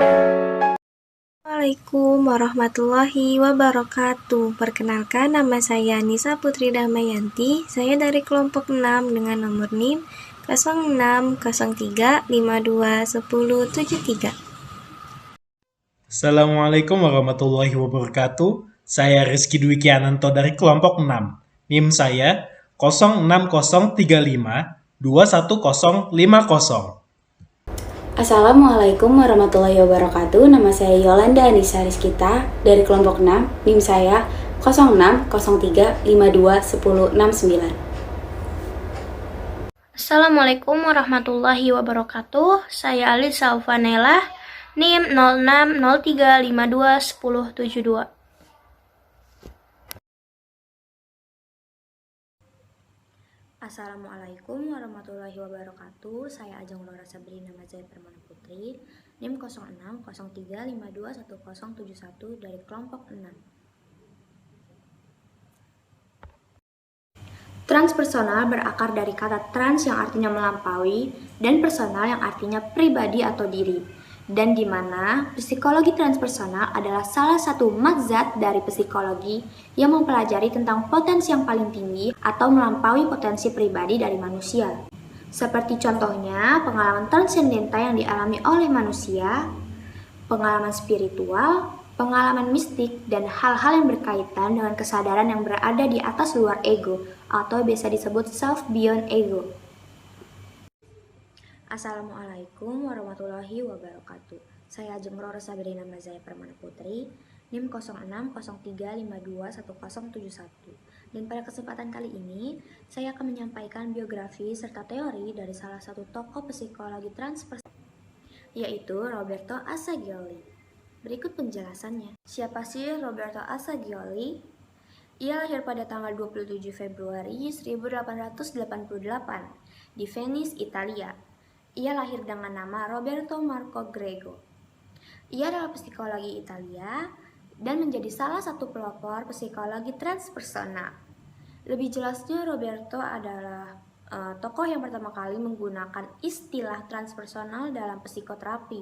Assalamualaikum warahmatullahi wabarakatuh. Perkenalkan, nama saya Nisa Putri Damayanti. Saya dari kelompok 6 dengan nomor NIM 0603521073. Assalamualaikum warahmatullahi wabarakatuh. Saya Rizky Dwi Kiananto dari kelompok 6. NIM saya 0603521050. Assalamualaikum warahmatullahi wabarakatuh. Nama saya Yolanda Anissa Rizkita dari kelompok 6. NIM saya 0603521069. Assalamualaikum warahmatullahi wabarakatuh. Saya Alis Saufanela, NIM 0603521072. Assalamualaikum warahmatullahi wabarakatuh. Saya Ajeng Lora Sabrina Mazai Permana Putri, NIM 0603521071 dari kelompok 6. Transpersonal berakar dari kata trans yang artinya melampaui dan personal yang artinya pribadi atau diri. Dan di mana psikologi transpersonal adalah salah satu mazhab dari psikologi yang mempelajari tentang potensi yang paling tinggi atau melampaui potensi pribadi dari manusia. Seperti contohnya pengalaman transendental yang dialami oleh manusia, pengalaman spiritual, pengalaman mistik, dan hal-hal yang berkaitan dengan kesadaran yang berada di atas luar ego atau biasa disebut self beyond ego. Assalamualaikum warahmatullahi wabarakatuh. Saya Ajeng Rora Sabrina Mazai Permana Putri, NIM 0603521071. Dan pada kesempatan kali ini, saya akan menyampaikan biografi serta teori dari salah satu tokoh psikologi transpersonal, yaitu Roberto Assagioli. Berikut penjelasannya. Siapa sih Roberto Assagioli? Ia lahir pada tanggal 27 Februari 1888 di Venice, Italia. Ia lahir dengan nama Roberto Marco Grego. Ia adalah psikologi Italia dan menjadi salah satu pelopor psikologi transpersonal. Lebih jelasnya, Roberto adalah tokoh yang pertama kali menggunakan istilah transpersonal dalam psikoterapi.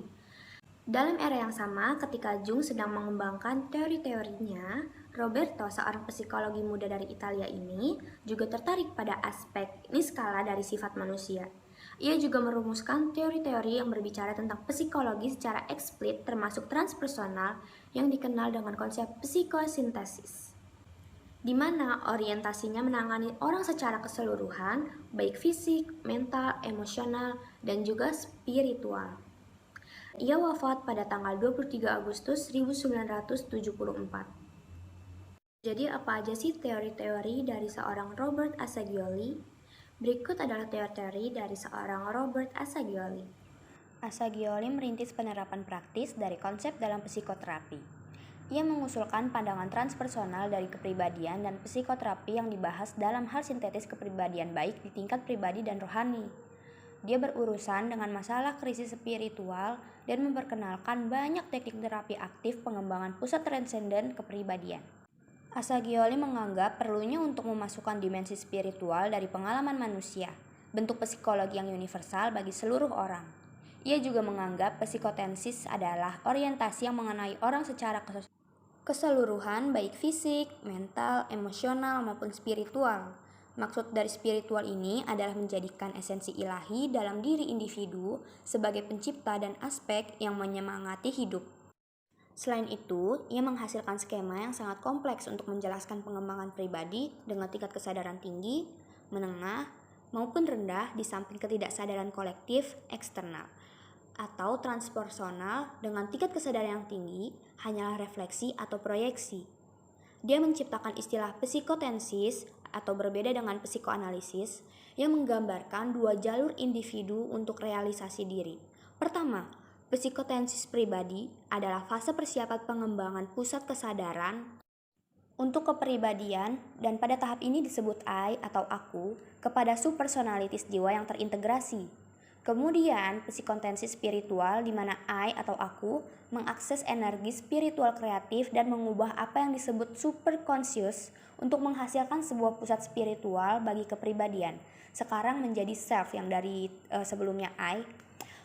Dalam era yang sama, ketika Jung sedang mengembangkan teori-teorinya, Roberto, seorang psikologi muda dari Italia ini, juga tertarik pada aspek niskala dari sifat manusia. Ia juga merumuskan teori-teori yang berbicara tentang psikologi secara eksplisit, termasuk transpersonal yang dikenal dengan konsep psikosintesis, di mana orientasinya menangani orang secara keseluruhan, baik fisik, mental, emosional, dan juga spiritual. Ia wafat pada tanggal 23 Agustus 1974. Jadi apa aja sih teori-teori dari seorang Robert Assagioli? Berikut adalah teori-teori dari seorang Robert Assagioli. Assagioli merintis penerapan praktis dari konsep dalam psikoterapi. Ia mengusulkan pandangan transpersonal dari kepribadian dan psikoterapi yang dibahas dalam hal sintetis kepribadian baik di tingkat pribadi dan rohani. Dia berurusan dengan masalah krisis spiritual dan memperkenalkan banyak teknik terapi aktif pengembangan pusat transenden kepribadian. Assagioli menganggap perlunya untuk memasukkan dimensi spiritual dari pengalaman manusia, bentuk psikologi yang universal bagi seluruh orang. Ia juga menganggap psikotensis adalah orientasi yang mengenai orang secara keseluruhan, baik fisik, mental, emosional, maupun spiritual. Maksud dari spiritual ini adalah menjadikan esensi ilahi dalam diri individu sebagai pencipta dan aspek yang menyemangati hidup. Selain itu, ia menghasilkan skema yang sangat kompleks untuk menjelaskan pengembangan pribadi dengan tingkat kesadaran tinggi, menengah, maupun rendah di samping ketidaksadaran kolektif eksternal atau transpersonal dengan tingkat kesadaran yang tinggi hanyalah refleksi atau proyeksi. Dia menciptakan istilah psikotensis atau berbeda dengan psikoanalisis yang menggambarkan dua jalur individu untuk realisasi diri. Pertama, psikotensis pribadi adalah fase persiapan pengembangan pusat kesadaran untuk kepribadian dan pada tahap ini disebut I atau aku kepada subpersonalitas jiwa yang terintegrasi. Kemudian psikotensis spiritual di mana I atau aku mengakses energi spiritual kreatif dan mengubah apa yang disebut superconscious untuk menghasilkan sebuah pusat spiritual bagi kepribadian. Sekarang menjadi self yang dari sebelumnya I.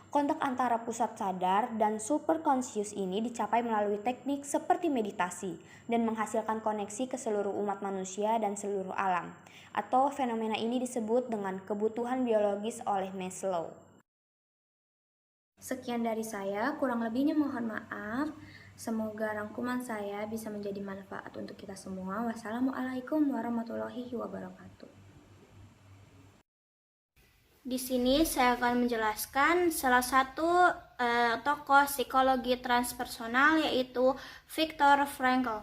Kontak antara pusat sadar dan superconscious ini dicapai melalui teknik seperti meditasi dan menghasilkan koneksi ke seluruh umat manusia dan seluruh alam. Atau fenomena ini disebut dengan kebutuhan biologis oleh Maslow. Sekian dari saya, kurang lebihnya mohon maaf. Semoga rangkuman saya bisa menjadi manfaat untuk kita semua. Wassalamualaikum warahmatullahi wabarakatuh. Di sini saya akan menjelaskan salah satu tokoh psikologi transpersonal, yaitu Viktor Frankl.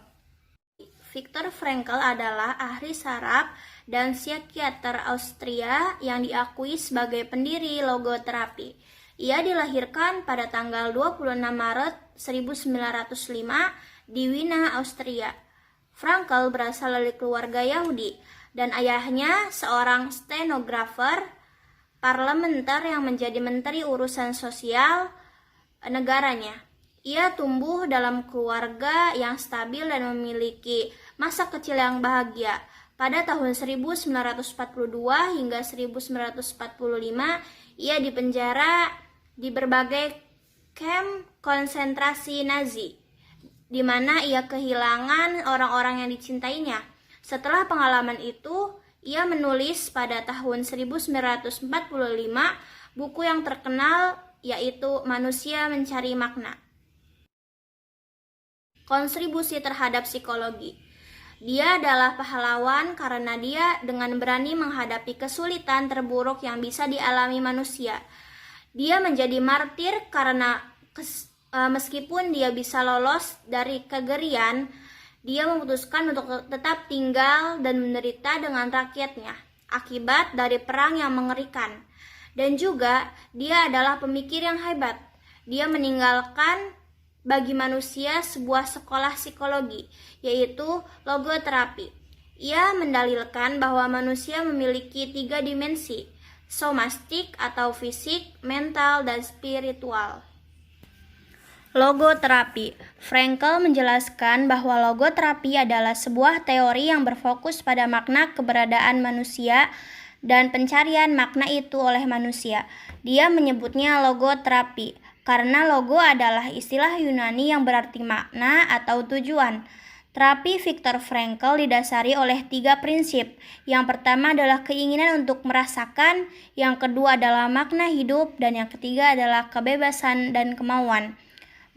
Viktor Frankl adalah ahli saraf dan psikiater Austria yang diakui sebagai pendiri logoterapi. Ia dilahirkan pada tanggal 26 Maret 1905 di Wina, Austria. Frankl berasal dari keluarga Yahudi dan ayahnya seorang stenografer parlementer yang menjadi menteri urusan sosial negaranya. Ia tumbuh dalam keluarga yang stabil dan memiliki masa kecil yang bahagia. Pada tahun 1942 hingga 1945, ia dipenjara di berbagai kamp konsentrasi Nazi, di mana ia kehilangan orang-orang yang dicintainya. Setelah pengalaman itu, ia menulis pada tahun 1945 buku yang terkenal, yaitu Manusia Mencari Makna. Kontribusi terhadap psikologi. Dia adalah pahlawan karena dia dengan berani menghadapi kesulitan terburuk yang bisa dialami manusia. Dia menjadi martir karena meskipun dia bisa lolos dari kegerian, dia memutuskan untuk tetap tinggal dan menderita dengan rakyatnya akibat dari perang yang mengerikan. Dan juga dia adalah pemikir yang hebat. Dia meninggalkan bagi manusia sebuah sekolah psikologi, yaitu logoterapi. Ia mendalilkan bahwa manusia memiliki 3 dimensi, somatik atau fisik, mental, dan spiritual. Logoterapi. Frankl menjelaskan bahwa logoterapi adalah sebuah teori yang berfokus pada makna keberadaan manusia dan pencarian makna itu oleh manusia. Dia menyebutnya logoterapi karena logo adalah istilah Yunani yang berarti makna atau tujuan. Terapi Viktor Frankl didasari oleh 3 prinsip. Yang pertama adalah keinginan untuk merasakan, yang kedua adalah makna hidup, dan yang ketiga adalah kebebasan dan kemauan.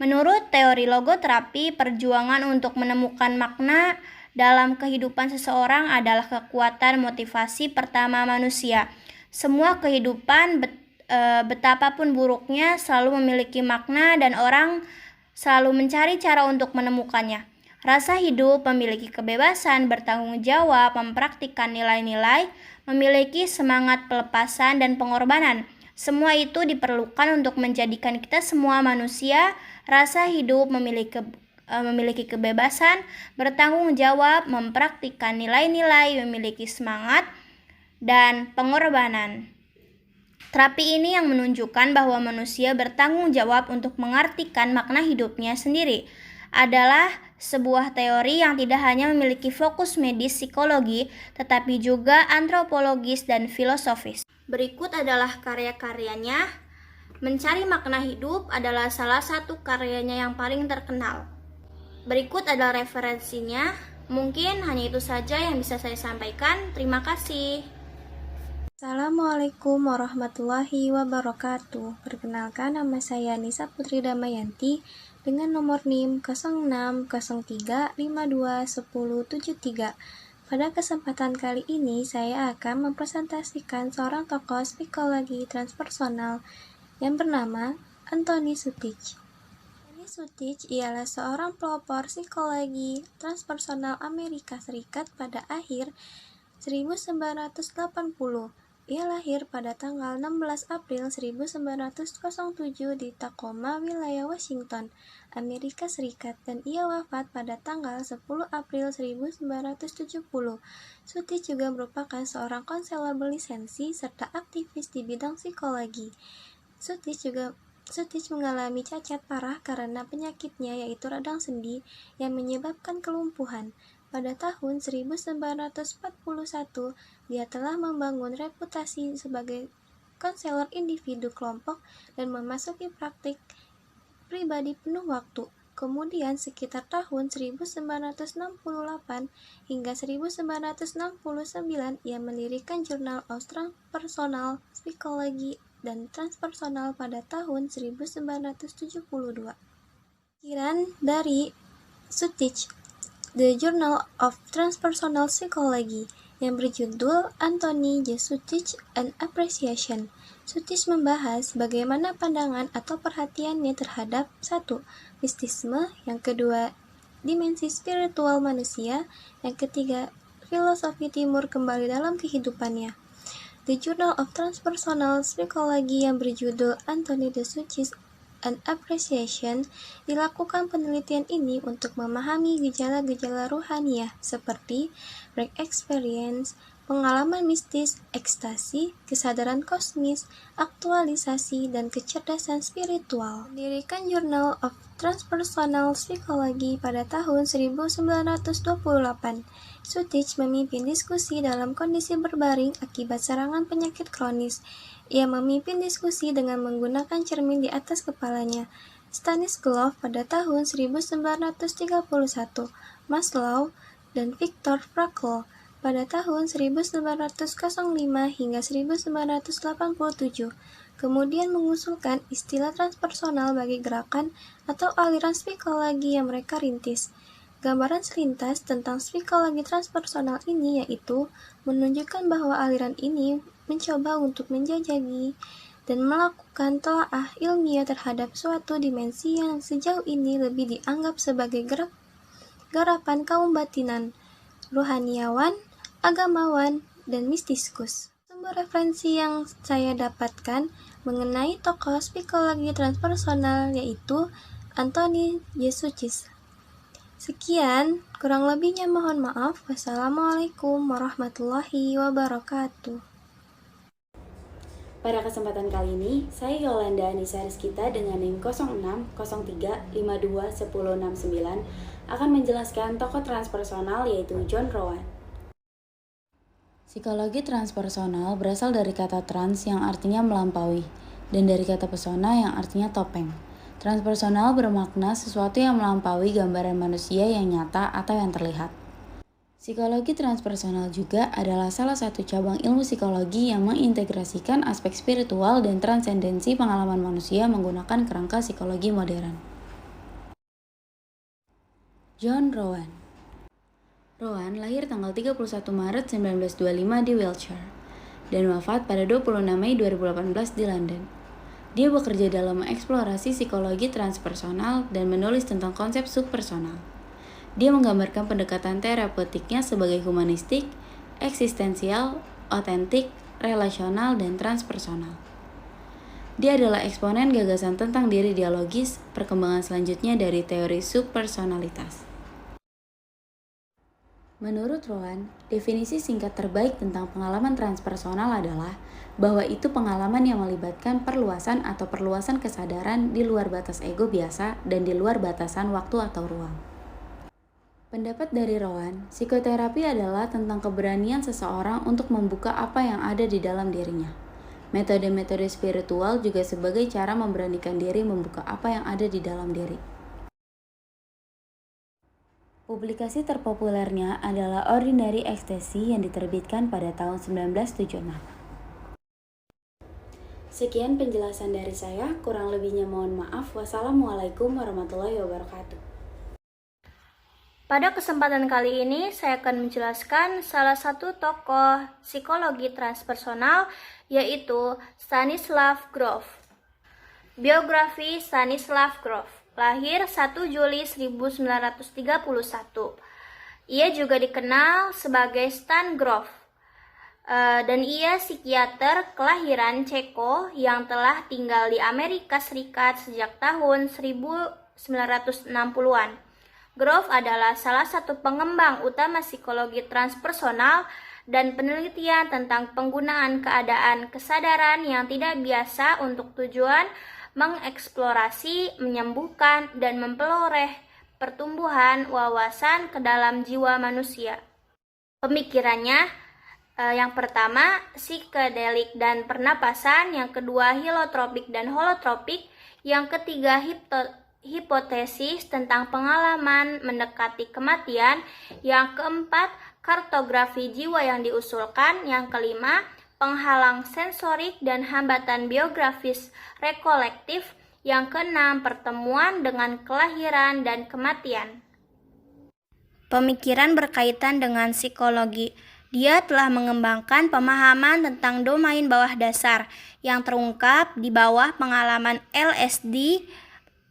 Menurut teori logoterapi, perjuangan untuk menemukan makna dalam kehidupan seseorang adalah kekuatan motivasi pertama manusia. Semua kehidupan, betapapun buruknya, selalu memiliki makna dan orang selalu mencari cara untuk menemukannya. Rasa hidup memiliki kebebasan, bertanggung jawab, mempraktikkan nilai-nilai, memiliki semangat pelepasan dan pengorbanan. Semua itu diperlukan untuk menjadikan kita semua manusia. Rasa hidup memiliki kebebasan, bertanggung jawab, mempraktikkan nilai-nilai, memiliki semangat, dan pengorbanan. Terapi ini yang menunjukkan bahwa manusia bertanggung jawab untuk mengartikan makna hidupnya sendiri. Adalah sebuah teori yang tidak hanya memiliki fokus medis psikologi, tetapi juga antropologis dan filosofis. Berikut adalah karya-karyanya. Mencari Makna Hidup adalah salah satu karyanya yang paling terkenal. Berikut adalah referensinya. Mungkin hanya itu saja yang bisa saya sampaikan. Terima kasih. Assalamualaikum warahmatullahi wabarakatuh. Perkenalkan, nama saya Nisa Putri Damayanti dengan nomor NIM 0603521073. Pada kesempatan kali ini, saya akan mempresentasikan seorang tokoh psikologi transpersonal yang bernama Anthony Sutich. Anthony Sutich ialah seorang pelopor psikologi transpersonal Amerika Serikat pada akhir 1980. Ia lahir pada tanggal 16 April 1907 di Tacoma, wilayah Washington, Amerika Serikat, dan ia wafat pada tanggal 10 April 1970. Sutich juga merupakan seorang konselor berlisensi serta aktivis di bidang psikologi. Sutich mengalami cacat parah karena penyakitnya, yaitu radang sendi yang menyebabkan kelumpuhan. Pada tahun 1941, dia telah membangun reputasi sebagai konselor individu kelompok dan memasuki praktik pribadi penuh waktu. Kemudian sekitar tahun 1968 hingga 1969 ia mendirikan Journal of Transpersonal Psychology dan Transpersonal pada tahun 1972. Pikiran dari Sutich, The Journal of Transpersonal Psychology, yang berjudul Anthony J. Sutich and Appreciation. Sutich membahas bagaimana pandangan atau perhatiannya terhadap satu, mistisme, yang kedua, dimensi spiritual manusia, yang ketiga, filosofi timur kembali dalam kehidupannya. The Journal of Transpersonal Psychology yang berjudul Anthony J. Sutich and Appreciation dilakukan penelitian ini untuk memahami gejala-gejala ruhaniah seperti break experience, pengalaman mistis, ekstasi, kesadaran kosmis, aktualisasi, dan kecerdasan spiritual. Mendirikan Journal of Transpersonal Psychology pada tahun 1928, Sutich memimpin diskusi dalam kondisi berbaring akibat serangan penyakit kronis. Ia memimpin diskusi dengan menggunakan cermin di atas kepalanya. Stanislav pada tahun 1931, Maslow dan Viktor Frankl pada tahun 1905 hingga 1987, kemudian mengusulkan istilah transpersonal bagi gerakan atau aliran psikologi yang mereka rintis. Gambaran selintas tentang psikologi transpersonal ini yaitu menunjukkan bahwa aliran ini mencoba untuk menjajaki dan melakukan telaah ilmiah terhadap suatu dimensi yang sejauh ini lebih dianggap sebagai garapan kaum batinan, rohaniawan, agamawan, dan mistiskus. Sumber referensi yang saya dapatkan mengenai tokoh psikologi transpersonal yaitu Anthony J. Sutich. Sekian, kurang lebihnya mohon maaf. Wassalamualaikum warahmatullahi wabarakatuh. Pada kesempatan kali ini, saya Yolanda Anissa Rizkita dengan NIM 0603521069 akan menjelaskan tokoh transpersonal yaitu John Rowan. Psikologi transpersonal berasal dari kata trans yang artinya melampaui, dan dari kata pesona yang artinya topeng. Transpersonal bermakna sesuatu yang melampaui gambaran manusia yang nyata atau yang terlihat. Psikologi transpersonal juga adalah salah satu cabang ilmu psikologi yang mengintegrasikan aspek spiritual dan transendensi pengalaman manusia menggunakan kerangka psikologi modern. John Rowan. Rowan lahir tanggal 31 Maret 1925 di Wiltshire dan wafat pada 26 Mei 2018 di London. Dia bekerja dalam mengeksplorasi psikologi transpersonal dan menulis tentang konsep subpersonal. Dia menggambarkan pendekatan terapeutiknya sebagai humanistik, eksistensial, otentik, relasional, dan transpersonal. Dia adalah eksponen gagasan tentang diri dialogis, perkembangan selanjutnya dari teori subpersonalitas. Menurut Rowan, definisi singkat terbaik tentang pengalaman transpersonal adalah bahwa itu pengalaman yang melibatkan perluasan atau perluasan kesadaran di luar batas ego biasa dan di luar batasan waktu atau ruang. Pendapat dari Rowan, psikoterapi adalah tentang keberanian seseorang untuk membuka apa yang ada di dalam dirinya. Metode-metode spiritual juga sebagai cara memberanikan diri membuka apa yang ada di dalam diri. Publikasi terpopulernya adalah Ordinary Ecstasy yang diterbitkan pada tahun 1976. Sekian penjelasan dari saya, kurang lebihnya mohon maaf. Wassalamualaikum warahmatullahi wabarakatuh. Pada kesempatan kali ini, saya akan menjelaskan salah satu tokoh psikologi transpersonal, yaitu Stanislav Grof. Biografi Stanislav Grof. Lahir 1 Juli 1931. Ia juga dikenal sebagai Stan Grof. Dan ia psikiater kelahiran Ceko yang telah tinggal di Amerika Serikat sejak tahun 1960-an. Grof adalah salah satu pengembang utama psikologi transpersonal dan penelitian tentang penggunaan keadaan kesadaran yang tidak biasa untuk tujuan mengeksplorasi, menyembuhkan, dan memperoleh pertumbuhan wawasan ke dalam jiwa manusia. Pemikirannya Yang pertama, psikedelik dan pernapasan. Yang kedua, hilotropik dan holotropik. Yang ketiga, hipotesis tentang pengalaman mendekati kematian. Yang keempat, kartografi jiwa yang diusulkan. Yang kelima, penghalang sensorik dan hambatan biografis rekolektif. Yang keenam, pertemuan dengan kelahiran dan kematian. Pemikiran berkaitan dengan psikologi. Dia telah mengembangkan pemahaman tentang domain bawah dasar yang terungkap di bawah pengalaman LSD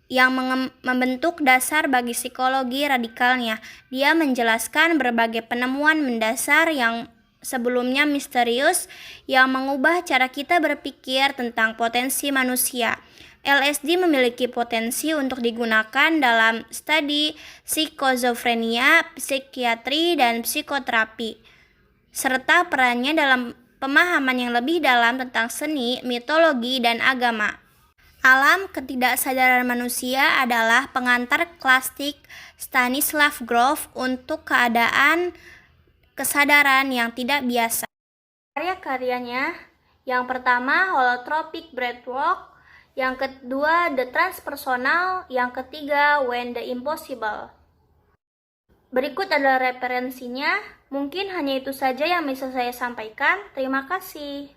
yang membentuk dasar bagi psikologi radikalnya. Dia menjelaskan berbagai penemuan mendasar yang sebelumnya misterius yang mengubah cara kita berpikir tentang potensi manusia. LSD memiliki potensi untuk digunakan dalam studi psikozofrenia, psikiatri, dan psikoterapi, serta perannya dalam pemahaman yang lebih dalam tentang seni, mitologi, dan agama. Alam ketidaksadaran manusia adalah pengantar klasik Stanislav Grof untuk keadaan kesadaran yang tidak biasa. Karya-karyanya, yang pertama Holotropic Breathwork, yang kedua The Transpersonal, yang ketiga When the Impossible. Berikut adalah referensinya. Mungkin hanya itu saja yang bisa saya sampaikan. Terima kasih.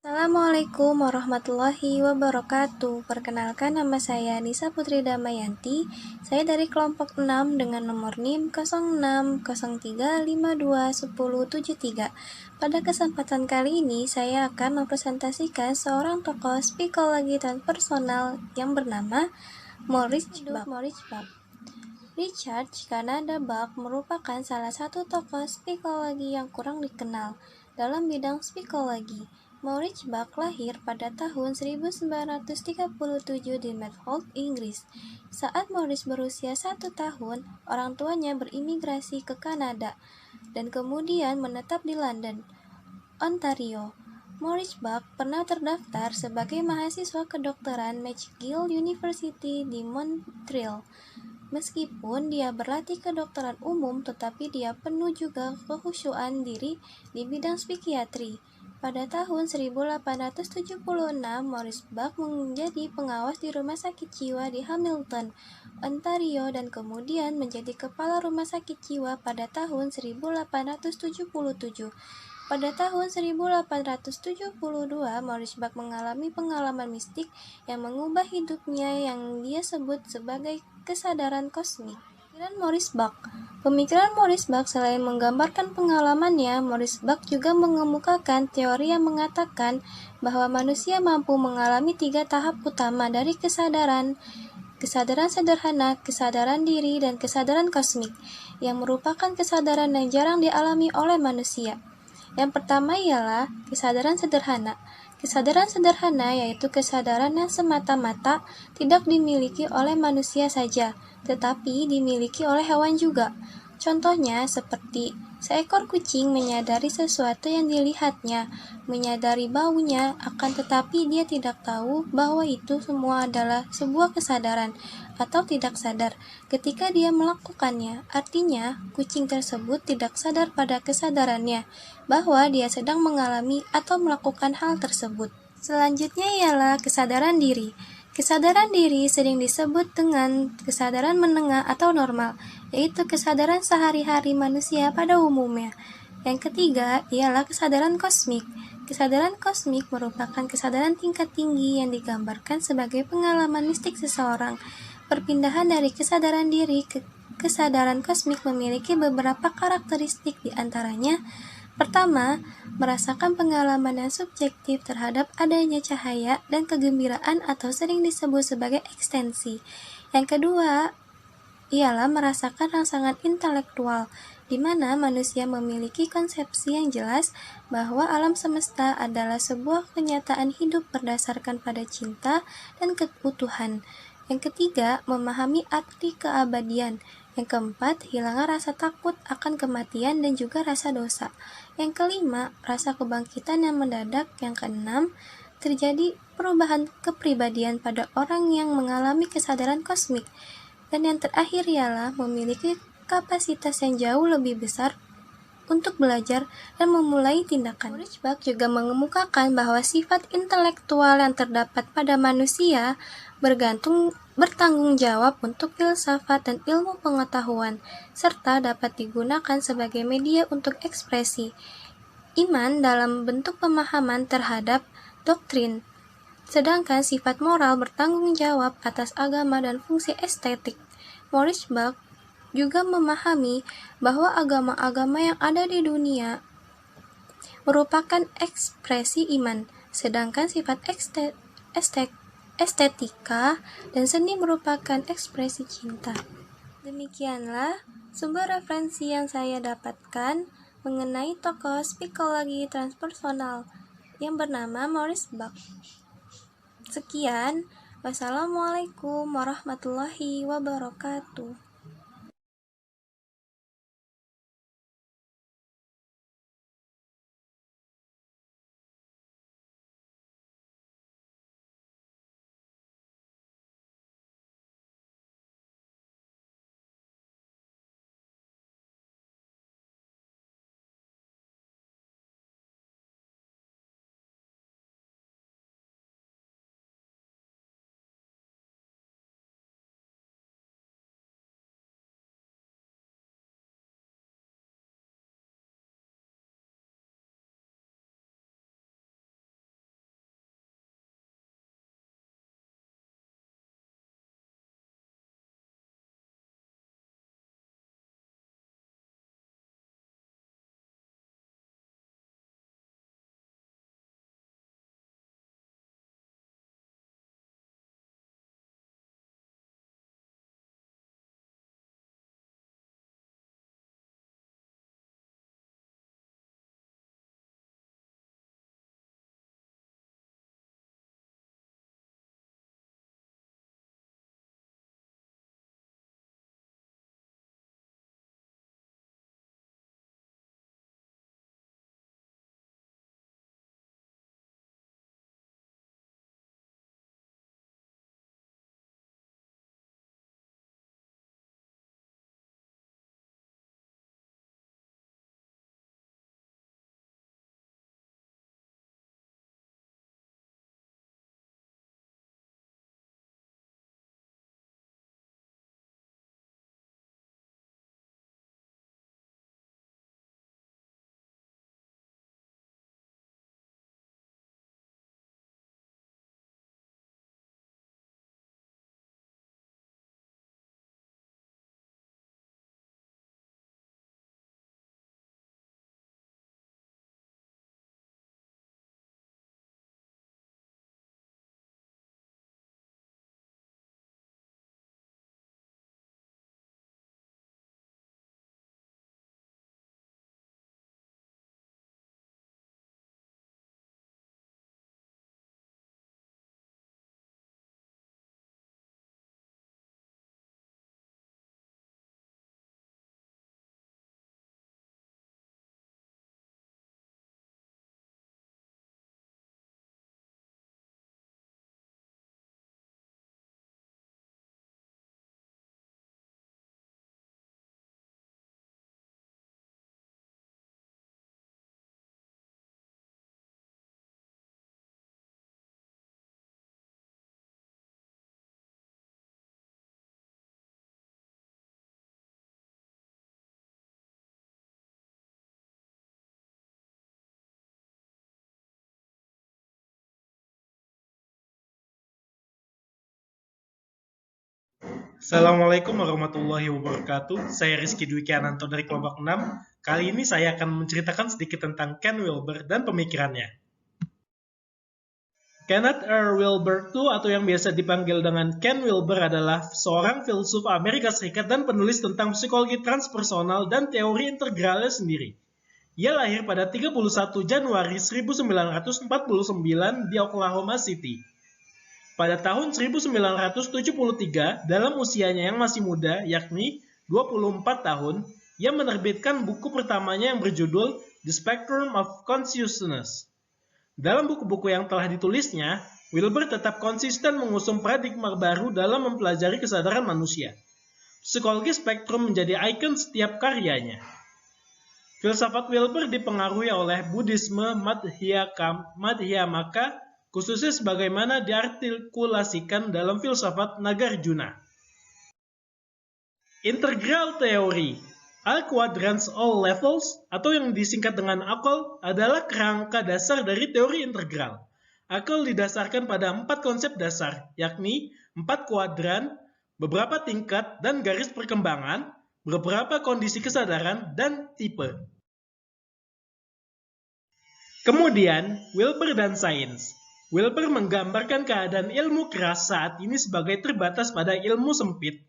Assalamualaikum warahmatullahi wabarakatuh. Perkenalkan, nama saya Nisa Putri Damayanti. Saya dari kelompok 6 dengan nomor NIM 0603521073. Pada kesempatan kali ini, saya akan mempresentasikan seorang tokoh psikologi transpersonal yang bernama Maurice Buck. Richard Kanada Buck merupakan salah satu tokoh psikologi yang kurang dikenal dalam bidang psikologi. Maurice Buck lahir pada tahun 1937 di Medford, Inggris. Saat Maurice berusia 1 tahun, orang tuanya berimigrasi ke Kanada dan kemudian menetap di London, Ontario. Maurice Buck pernah terdaftar sebagai mahasiswa kedokteran McGill University di Montreal. Meskipun dia berlatih kedokteran umum, tetapi dia penuh juga kekhusyuan diri di bidang psikiatri. Pada tahun 1876, Maurice Buck menjadi pengawas di Rumah Sakit Jiwa di Hamilton, Ontario, dan kemudian menjadi kepala Rumah Sakit Jiwa pada tahun 1877. Pada tahun 1872, Maurice Buck mengalami pengalaman mistik yang mengubah hidupnya yang dia sebut sebagai kesadaran kosmik. Pemikiran Maurice Buck selain menggambarkan pengalamannya, Maurice Buck juga mengemukakan teori yang mengatakan bahwa manusia mampu mengalami 3 tahap utama dari kesadaran sederhana, kesadaran diri, dan kesadaran kosmik, yang merupakan kesadaran yang jarang dialami oleh manusia. Yang pertama ialah kesadaran sederhana. Kesadaran sederhana yaitu kesadaran yang semata-mata tidak dimiliki oleh manusia saja, tetapi dimiliki oleh hewan juga. Contohnya seperti seekor kucing menyadari sesuatu yang dilihatnya, menyadari baunya, akan tetapi dia tidak tahu bahwa itu semua adalah sebuah kesadaran atau tidak sadar ketika dia melakukannya. Artinya, kucing tersebut tidak sadar pada kesadarannya bahwa dia sedang mengalami atau melakukan hal tersebut. Selanjutnya ialah kesadaran diri. Kesadaran diri sering disebut dengan kesadaran menengah atau normal, yaitu kesadaran sehari-hari manusia pada umumnya. Yang ketiga ialah kesadaran kosmik. Kesadaran kosmik merupakan kesadaran tingkat tinggi yang digambarkan sebagai pengalaman mistik seseorang. Perpindahan dari kesadaran diri ke kesadaran kosmik memiliki beberapa karakteristik, di antaranya: pertama, merasakan pengalaman yang subjektif terhadap adanya cahaya dan kegembiraan atau sering disebut sebagai ekstensi. Yang kedua, ialah merasakan rangsangan intelektual, di mana manusia memiliki konsepsi yang jelas bahwa alam semesta adalah sebuah kenyataan hidup berdasarkan pada cinta dan keutuhan. Yang ketiga, memahami arti keabadian. Yang keempat, hilangnya rasa takut akan kematian dan juga rasa dosa. Yang kelima, rasa kebangkitan yang mendadak. Yang keenam, terjadi perubahan kepribadian pada orang yang mengalami kesadaran kosmik. Dan yang terakhir ialah memiliki kapasitas yang jauh lebih besar untuk belajar dan memulai tindakan. Maurice Buck juga mengemukakan bahwa sifat intelektual yang terdapat pada manusia bertanggung jawab untuk filsafat dan ilmu pengetahuan, serta dapat digunakan sebagai media untuk ekspresi iman dalam bentuk pemahaman terhadap doktrin. Sedangkan sifat moral bertanggung jawab atas agama dan fungsi estetik. Maurice Buck juga memahami bahwa agama-agama yang ada di dunia merupakan ekspresi iman, sedangkan sifat estetika dan seni merupakan ekspresi cinta. Demikianlah sumber referensi yang saya dapatkan mengenai tokoh psikologi transpersonal yang bernama Maurice Buck. Sekian, wassalamualaikum warahmatullahi wabarakatuh. Assalamualaikum warahmatullahi wabarakatuh. Saya Rizky Dwi Kiananto dari kelompok 6. Kali ini saya akan menceritakan sedikit tentang Ken Wilber dan pemikirannya. Kenneth R. Wilber II atau yang biasa dipanggil dengan Ken Wilber adalah seorang filsuf Amerika Serikat dan penulis tentang psikologi transpersonal dan teori integralnya sendiri. Ia lahir pada 31 Januari 1949 di Oklahoma City. Pada tahun 1973, dalam usianya yang masih muda, yakni 24 tahun, ia menerbitkan buku pertamanya yang berjudul The Spectrum of Consciousness. Dalam buku-buku yang telah ditulisnya, Wilber tetap konsisten mengusung paradigma baru dalam mempelajari kesadaran manusia. Psikologi spektrum menjadi ikon setiap karyanya. Filsafat Wilber dipengaruhi oleh Buddhisme Madhyamaka, khususnya sebagaimana diartikulasikan dalam filsafat Nagarjuna. Integral teori all quadrants all levels, atau yang disingkat dengan AQUAL, adalah kerangka dasar dari teori integral. AQUAL didasarkan pada 4 konsep dasar, yakni 4 kuadran, beberapa tingkat dan garis perkembangan, beberapa kondisi kesadaran, dan tipe. Kemudian, Wilber dan sains. Wilber menggambarkan keadaan ilmu keras saat ini sebagai terbatas pada ilmu sempit,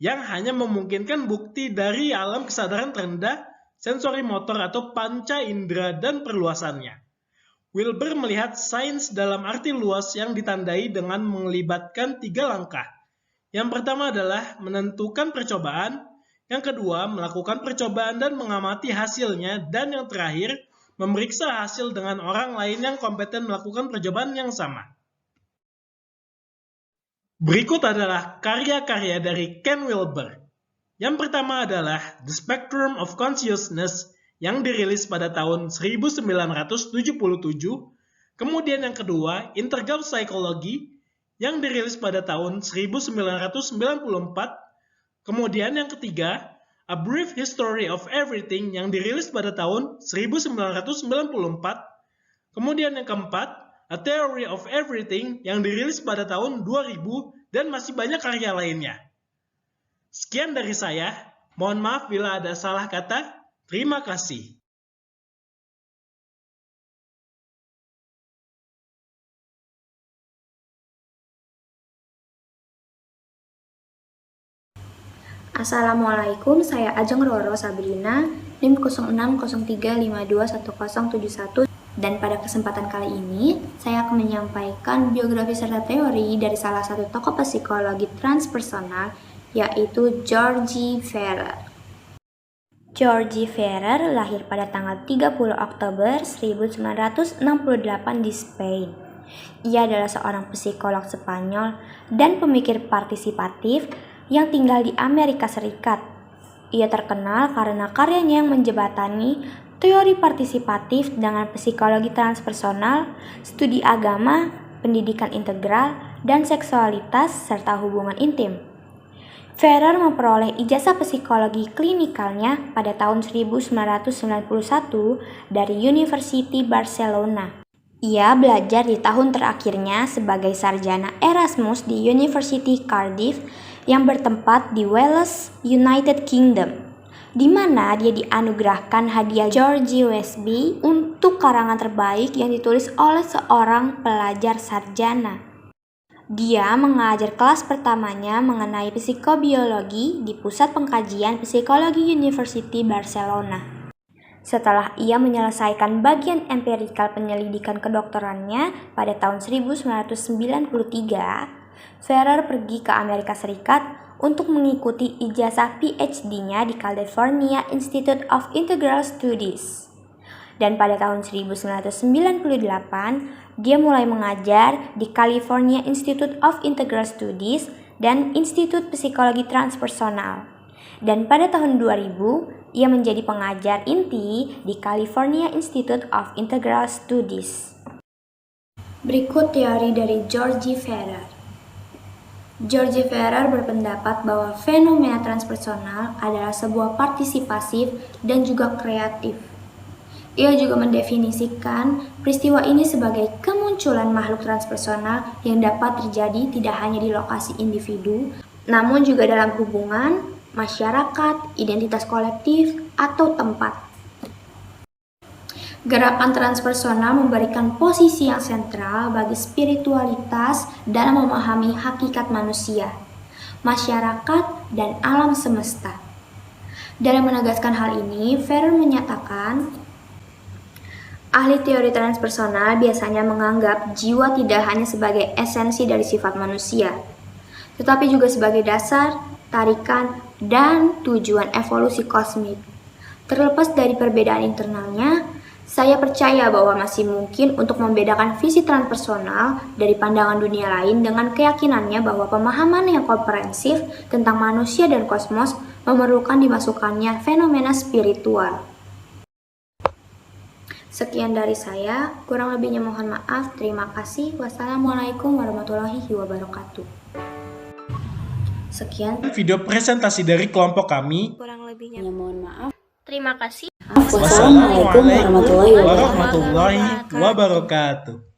yang hanya memungkinkan bukti dari alam kesadaran terendah, sensori motor atau panca indera dan perluasannya. Wilber melihat sains dalam arti luas yang ditandai dengan melibatkan 3 langkah. Yang pertama adalah menentukan percobaan, yang kedua melakukan percobaan dan mengamati hasilnya, dan yang terakhir memeriksa hasil dengan orang lain yang kompeten melakukan percobaan yang sama. Berikut adalah karya-karya dari Ken Wilber. Yang pertama adalah The Spectrum of Consciousness yang dirilis pada tahun 1977. Kemudian yang kedua, Integral Psychology yang dirilis pada tahun 1994. Kemudian yang ketiga, A Brief History of Everything yang dirilis pada tahun 1994. Kemudian yang keempat, A Theory of Everything yang dirilis pada tahun 2000 dan masih banyak karya lainnya. Sekian dari saya, mohon maaf bila ada salah kata. Terima kasih. Assalamualaikum, saya Ajeng Roro Sabrina, NIM 0603521071, dan pada kesempatan kali ini saya akan menyampaikan biografi serta teori dari salah satu tokoh psikologi transpersonal, yaitu George Ferrer. George Ferrer lahir pada tanggal 30 Oktober 1968 di Spain. Ia adalah seorang psikolog Spanyol dan pemikir partisipatif yang tinggal di Amerika Serikat. Ia terkenal karena karyanya yang menjembatani teori partisipatif dengan psikologi transpersonal, studi agama, pendidikan integral, dan seksualitas serta hubungan intim. Ferrer memperoleh ijazah psikologi klinikalnya pada tahun 1991 dari University Barcelona. Ia belajar di tahun terakhirnya sebagai sarjana Erasmus di University Cardiff yang bertempat di Wales, United Kingdom, di mana dia dianugerahkan hadiah George Westby untuk karangan terbaik yang ditulis oleh seorang pelajar sarjana. Dia mengajar kelas pertamanya mengenai psikobiologi di Pusat Pengkajian Psikologi University Barcelona. Setelah ia menyelesaikan bagian empirikal penyelidikan kedokterannya pada tahun 1993, Ferrer pergi ke Amerika Serikat untuk mengikuti ijazah PhD-nya di California Institute of Integral Studies. Dan pada tahun 1998, dia mulai mengajar di California Institute of Integral Studies dan Institut Psikologi Transpersonal. Dan pada tahun 2000, ia menjadi pengajar inti di California Institute of Integral Studies. Berikut teori dari George Ferrer. George Ferrer berpendapat bahwa fenomena transpersonal adalah sebuah partisipasif dan juga kreatif. Ia juga mendefinisikan peristiwa ini sebagai kemunculan makhluk transpersonal yang dapat terjadi tidak hanya di lokasi individu, namun juga dalam hubungan, masyarakat, identitas kolektif, atau tempat. Gerakan transpersonal memberikan posisi yang sentral bagi spiritualitas dalam memahami hakikat manusia, masyarakat, dan alam semesta. Dalam menegaskan hal ini, Ferrer menyatakan, ahli teori transpersonal biasanya menganggap jiwa tidak hanya sebagai esensi dari sifat manusia, tetapi juga sebagai dasar, tarikan, dan tujuan evolusi kosmik. Terlepas dari perbedaan internalnya, saya percaya bahwa masih mungkin untuk membedakan visi transpersonal dari pandangan dunia lain dengan keyakinannya bahwa pemahaman yang komprehensif tentang manusia dan kosmos memerlukan dimasukkannya fenomena spiritual. Sekian dari saya, kurang lebihnya mohon maaf. Terima kasih. Wassalamualaikum warahmatullahi wabarakatuh. Sekian video presentasi dari kelompok kami. Kurang lebihnya Mohon maaf. Terima kasih. Wassalamualaikum warahmatullahi wabarakatuh. warahmatullahi wabarakatuh.